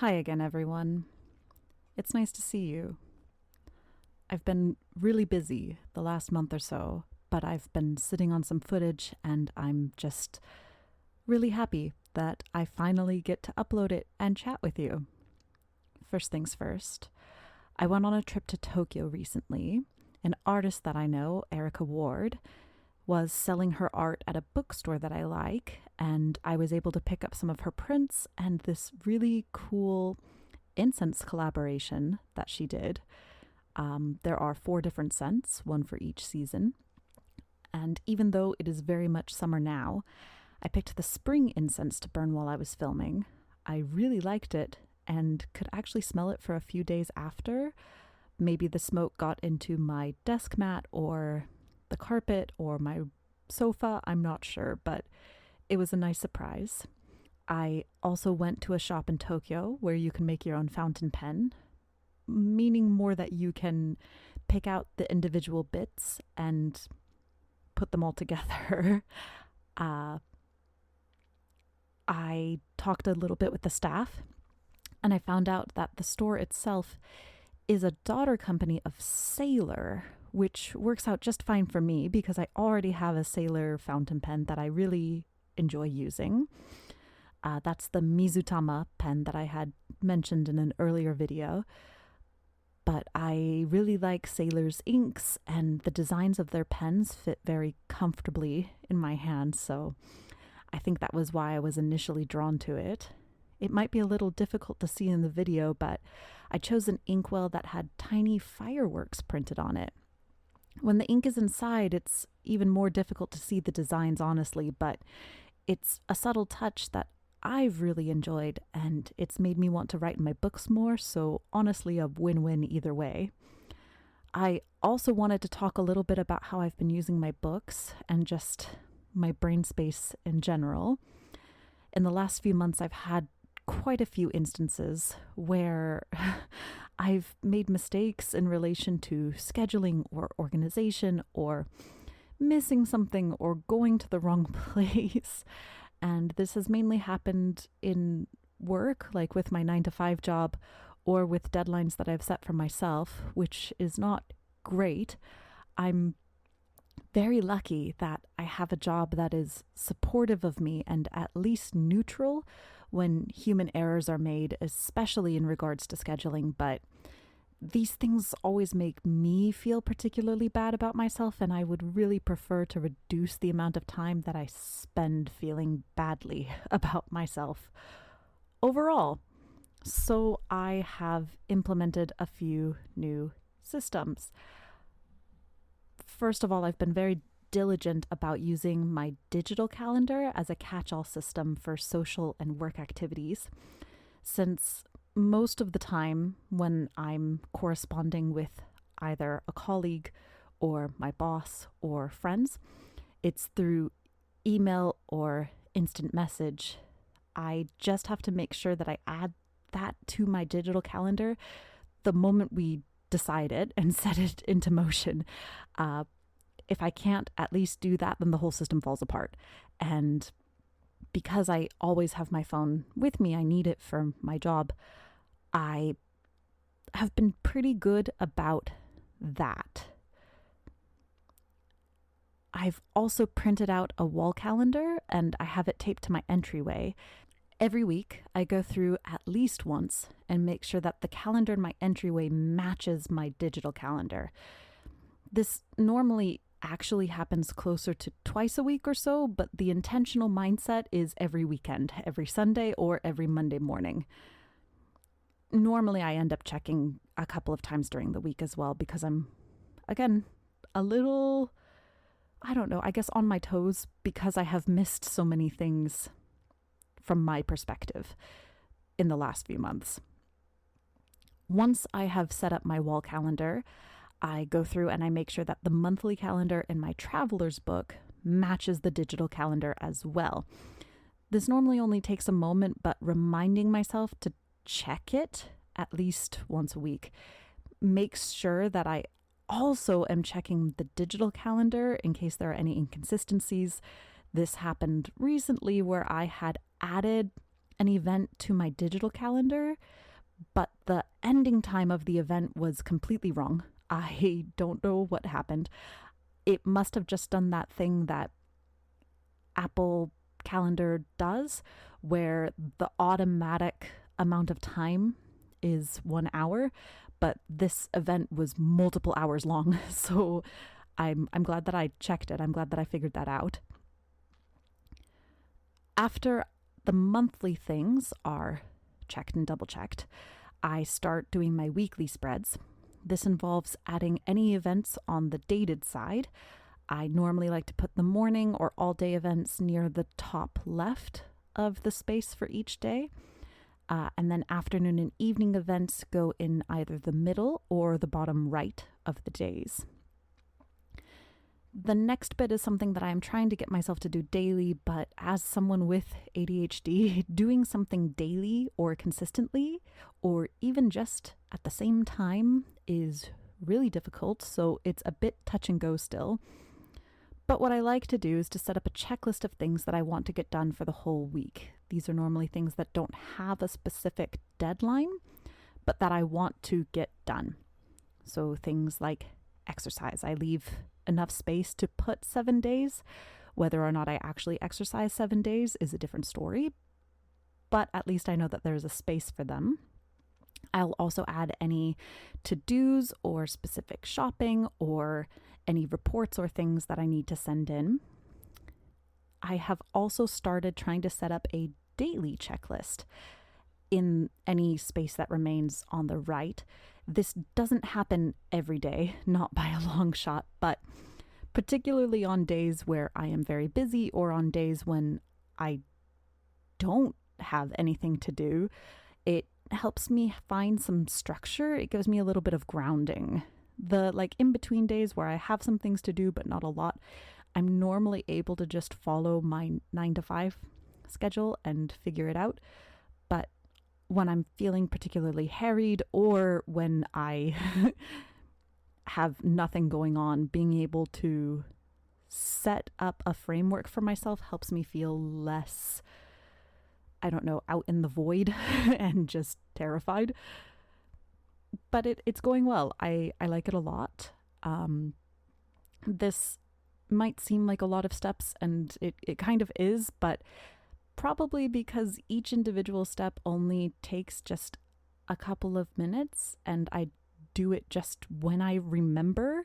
Hi again, everyone. It's nice to see you. I've been really busy the last month or so, but I've been sitting on some footage and I'm just really happy that I finally get to upload it and chat with you. First things first, I went on a trip to Tokyo recently. An artist that I know, Erica Ward, was selling her art at a bookstore that I like, and I was able to pick up some of her prints and this really cool incense collaboration that she did. There are 4 different scents, one for each season. And even though it is very much summer now, I picked the spring incense to burn while I was filming. I really liked it and could actually smell it for a few days after. Maybe the smoke got into my desk mat or the carpet or my sofa, I'm not sure, but it was a nice surprise. I also went to a shop in Tokyo where you can make your own fountain pen, meaning more that you can pick out the individual bits and put them all together. uh, I talked a little bit with the staff and I found out that the store itself is a daughter company of Sailor, which works out just fine for me because I already have a Sailor fountain pen that I really enjoy using. That's the Mizutama pen that I had mentioned in an earlier video. But I really like Sailor's inks, and the designs of their pens fit very comfortably in my hand, so I think that was why I was initially drawn to it. It might be a little difficult to see in the video, but I chose an inkwell that had tiny fireworks printed on it. When the ink is inside, it's even more difficult to see the designs, honestly, but it's a subtle touch that I've really enjoyed, and it's made me want to write in my books more, so honestly, a win-win either way. I also wanted to talk a little bit about how I've been using my books and just my brain space in general. In the last few months, I've had quite a few instances where I've made mistakes in relation to scheduling or organization or missing something or going to the wrong place. And this has mainly happened in work, like with my 9 to 5 job, or with deadlines that I've set for myself, which is not great. I'm very lucky that I have a job that is supportive of me and at least neutral when human errors are made, especially in regards to scheduling. But these things always make me feel particularly bad about myself, and I would really prefer to reduce the amount of time that I spend feeling badly about myself overall. So I have implemented a few new systems. First of all, I've been very diligent about using my digital calendar as a catch-all system for social and work activities, since most of the time when I'm corresponding with either a colleague or my boss or friends, it's through email or instant message. I just have to make sure that I add that to my digital calendar the moment we decide it and set it into motion. If I can't at least do that, then the whole system falls apart. And because I always have my phone with me, I need it for my job, I have been pretty good about that. I've also printed out a wall calendar and I have it taped to my entryway. Every week, I go through at least once and make sure that the calendar in my entryway matches my digital calendar. This normally actually happens closer to twice a week or so, but the intentional mindset is every weekend, every Sunday or every Monday morning. Normally, I end up checking a couple of times during the week as well because I'm, again, a little, I don't know, I guess on my toes because I have missed so many things from my perspective in the last few months. Once I have set up my wall calendar, I go through and I make sure that the monthly calendar in my traveler's book matches the digital calendar as well. This normally only takes a moment, but reminding myself to check it at least once a week makes sure that I also am checking the digital calendar in case there are any inconsistencies. This happened recently where I had added an event to my digital calendar, but the ending time of the event was completely wrong. I don't know what happened. It must have just done that thing that Apple Calendar does, where the automatic amount of time is 1 hour, but this event was multiple hours long. So I'm glad that I checked it. I'm glad that I figured that out. After the monthly things are checked and double checked, I start doing my weekly spreads. This involves adding any events on the dated side. I normally like to put the morning or all day events near the top left of the space for each day. And then afternoon and evening events go in either the middle or the bottom right of the days. The next bit is something that I'm trying to get myself to do daily, but as someone with ADHD, doing something daily or consistently, or even just at the same time, is really difficult, so it's a bit touch and go still. But what I like to do is to set up a checklist of things that I want to get done for the whole week. These are normally things that don't have a specific deadline, but that I want to get done. So things like exercise. I leave enough space to put 7 days. Whether or not I actually exercise 7 days is a different story, but at least I know that there's a space for them. I'll also add any to-dos or specific shopping or any reports or things that I need to send in. I have also started trying to set up a daily checklist in any space that remains on the right. This doesn't happen every day, not by a long shot, but particularly on days where I am very busy or on days when I don't have anything to do, it helps me find some structure. It gives me a little bit of grounding. The in between days where I have some things to do but not a lot, I'm normally able to just follow my 9 to 5 schedule and figure it out. But when I'm feeling particularly harried or when I have nothing going on, being able to set up a framework for myself helps me feel less, out in the void and just terrified. But it's going well. I like it a lot. This might seem like a lot of steps, and it kind of is, but probably because each individual step only takes just a couple of minutes and I do it just when I remember,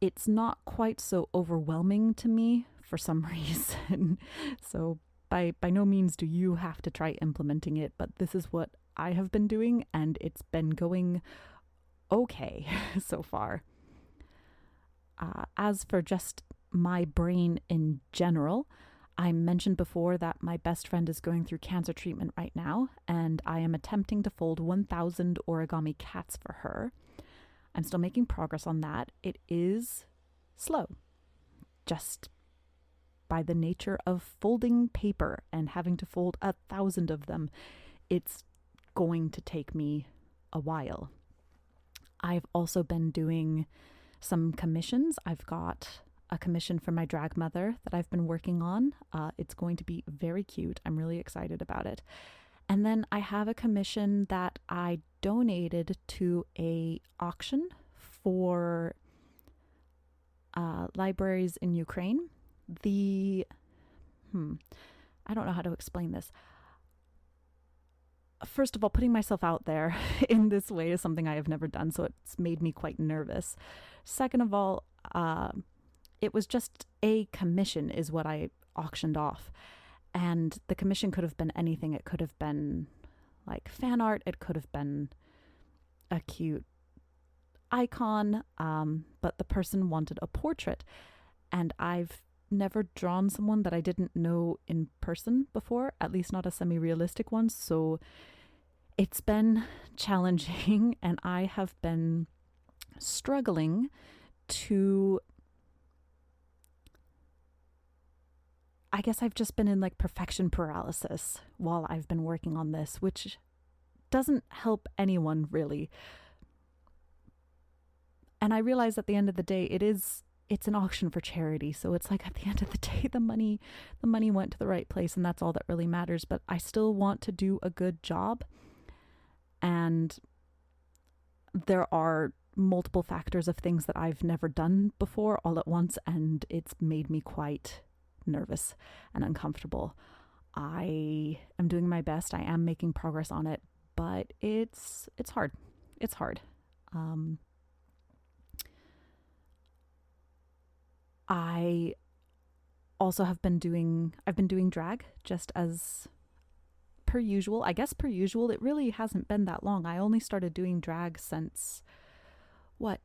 it's not quite so overwhelming to me for some reason. So by no means do you have to try implementing it, but this is what I have been doing and it's been going okay so far. As for just my brain in general, I mentioned before that my best friend is going through cancer treatment right now, and I am attempting to fold 1,000 origami cats for her. I'm still making progress on that. It is slow, just by the nature of folding paper and having to fold 1,000 of them. It's going to take me a while. I've also been doing some commissions. I've got a commission for my drag mother that I've been working on. It's going to be very cute. I'm really excited about it. And then I have a commission that I donated to a auction for libraries in Ukraine. I don't know how to explain this. First of all, putting myself out there in this way is something I have never done, so it's made me quite nervous. Second of all, it was just a commission is what I auctioned off. And the commission could have been anything. It could have been like fan art. It could have been a cute icon. But the person wanted a portrait. And I've never drawn someone that I didn't know in person before, at least not a semi-realistic one. So it's been challenging and I have been struggling to... I guess I've just been in perfection paralysis while I've been working on this, which doesn't help anyone really. And I realize at the end of the day, it is it's an auction for charity, so it's like at the end of the day the money went to the right place, and that's all that really matters. But I still want to do a good job, and there are multiple factors of things that I've never done before all at once, and it's made me quite nervous and uncomfortable. I am doing my best. I am making progress on it, but it's hard. It's hard. I also I've been doing drag just as per usual. I guess per usual. It really hasn't been that long. I only started doing drag since what,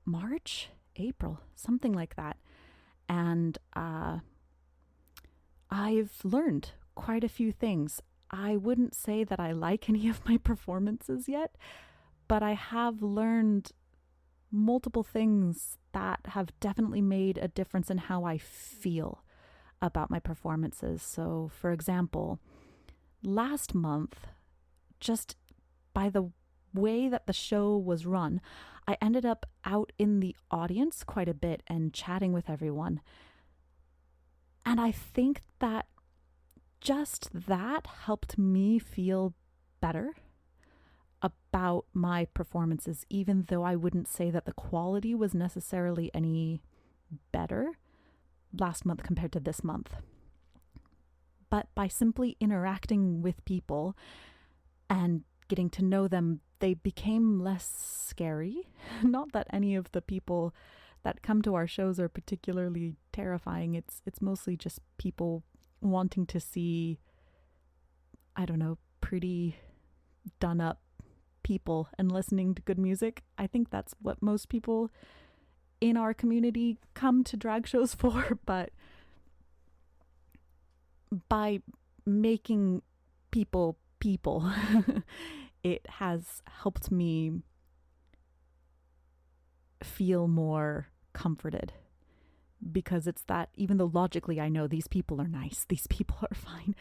March, April, something like that. And I've learned quite a few things. I wouldn't say that I like any of my performances yet, but I have learned multiple things that have definitely made a difference in how I feel about my performances. So, for example, last month, just by the way that the show was run, I ended up out in the audience quite a bit and chatting with everyone. And I think that just that helped me feel better about my performances, even though I wouldn't say that the quality was necessarily any better last month compared to this month. But by simply interacting with people and getting to know them, they became less scary. Not that any of the people that come to our shows are particularly terrifying. It's mostly just people wanting to see, I don't know, pretty done up people and listening to good music. I think that's what most people in our community come to drag shows for, but by making people it has helped me feel more comforted, because it's that even though logically I know these people are nice, these people are fine,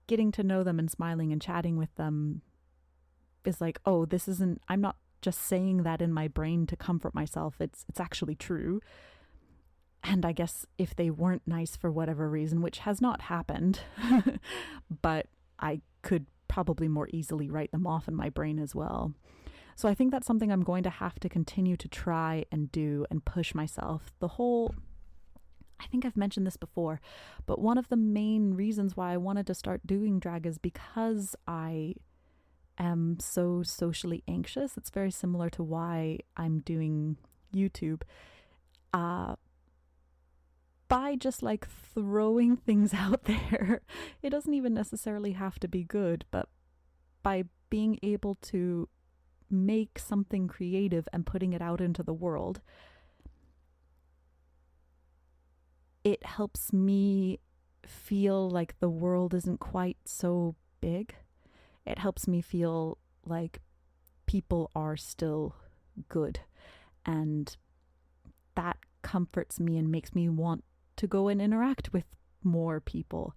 getting to know them and smiling and chatting with them is like, oh, this isn't, I'm not just saying that in my brain to comfort myself. It's actually true. And I guess if they weren't nice for whatever reason, which has not happened, but I could probably more easily write them off in my brain as well. So I think that's something I'm going to have to continue to try and do and push myself. I think I've mentioned this before, but one of the main reasons why I wanted to start doing drag is because I am so socially anxious. It's very similar to why I'm doing YouTube. By just like throwing things out there, it doesn't even necessarily have to be good, but by being able to make something creative and putting it out into the world, it helps me feel like the world isn't quite so big. It helps me feel like people are still good, and that comforts me and makes me want to go and interact with more people.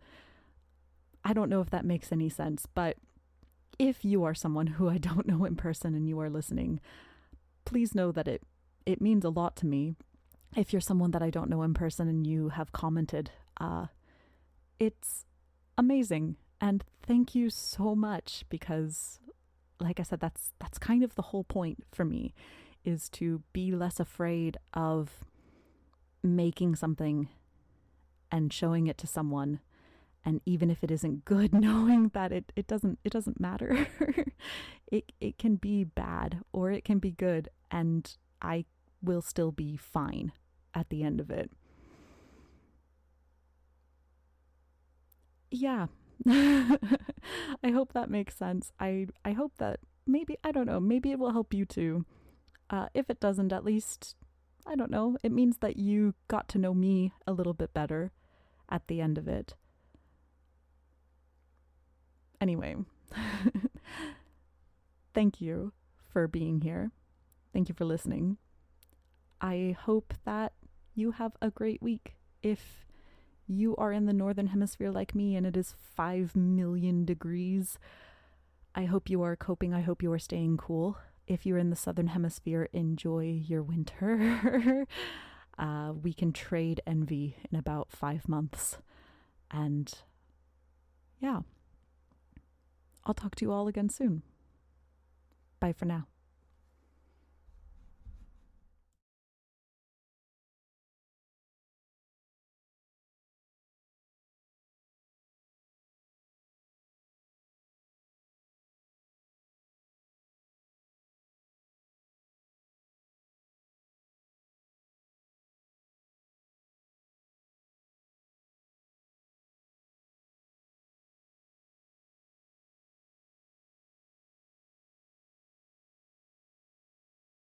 I don't know if that makes any sense, but if you are someone who I don't know in person and you are listening, please know that it means a lot to me. If you're someone that I don't know in person and you have commented, it's amazing. And thank you so much, because like I said, that's kind of the whole point for me, is to be less afraid of making something and showing it to someone, and even if it isn't good, knowing that it doesn't matter. it can be bad or it can be good, and I will still be fine at the end of it. Yeah. I hope that makes sense. I hope that maybe, I don't know, maybe it will help you too. If it doesn't, at least, I don't know, it means that you got to know me a little bit better at the end of it. Anyway, thank you for being here. Thank you for listening. I hope that you have a great week. If you are in the Northern Hemisphere like me and it is 5 million degrees, I hope you are coping. I hope you are staying cool. If you're in the Southern Hemisphere, enjoy your winter. We can trade envy in about 5 months. And yeah, I'll talk to you all again soon. Bye for now.